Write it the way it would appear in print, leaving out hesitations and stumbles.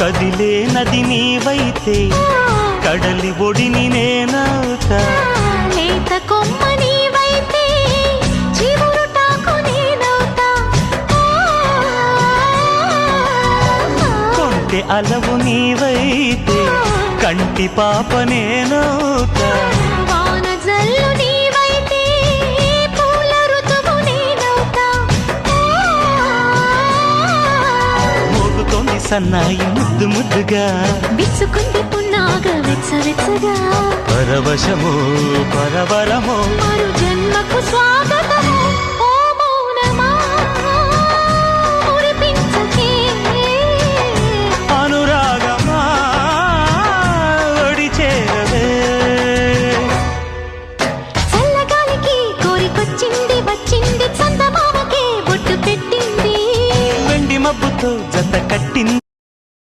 కదిలే నది నీవైతే కడలి ఒడిని నేనవుతా. లేత కొమ్మ నీవైతే చివురుటాకు నేనవుతా. కొంటె అలవు నీవైతే కంటి పాప నేనవుతా. వాన జల్లు నీవైతే పూల ఋతువు నేనవుతా. మోగుతోంది సన్నాయి ముద్దు ముద్దుగా, విచ్చుకుంది పున్నాగ వెచ్చవెచ్చగా. పరవశమో పరవరమో మరు జన్మకు స్వాగతము.